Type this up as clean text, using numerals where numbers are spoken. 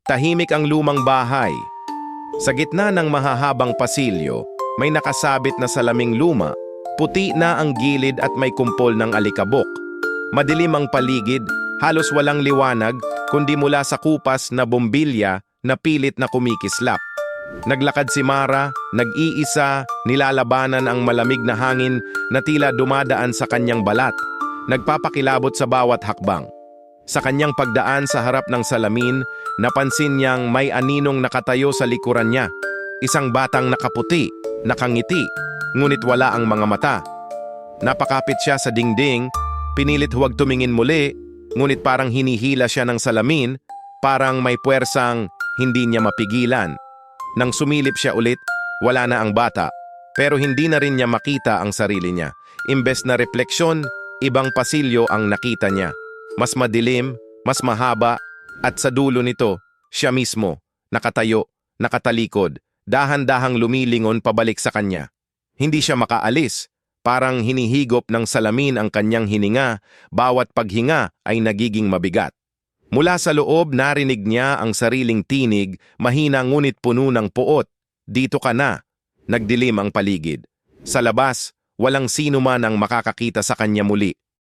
Tahimik ang lumang bahay. Sa gitna ng mahahabang pasilyo, may nakasabit na salaming luma. Puti na ang gilid at may kumpol ng alikabok. Madilim ang paligid, halos walang liwanag, kundi mula sa kupas na bombilya na pilit na kumikislap. Naglakad si Mara, nag-iisa, nilalabanan ang malamig na hangin na tila dumadaan sa kanyang balat. Nagpapakilabot sa bawat hakbang. Sa kanyang pagdaan sa harap ng salamin, napansin niyang may aninong nakatayo sa likuran niya. Isang batang nakaputi, nakangiti, ngunit wala ang mga mata. Napakapit siya sa dingding, pinilit huwag tumingin muli, ngunit parang hinihila siya ng salamin, parang may puwersang hindi niya mapigilan. Nang sumilip siya ulit, wala na ang bata, pero hindi na rin niya makita ang sarili niya. Imbes na refleksyon, ibang pasilyo ang nakita niya. Mas madilim, mas mahaba, at sa dulo nito, siya mismo, nakatayo, nakatalikod, dahan-dahang lumilingon pabalik sa kanya. Hindi siya makaalis, parang hinihigop ng salamin ang kanyang hininga, bawat paghinga ay nagiging mabigat. Mula sa loob, narinig niya ang sariling tinig, mahina ngunit puno ng puot. Dito ka na. Nagdilim ang paligid. Sa labas, walang sino man ang makakakita sa kanya muli.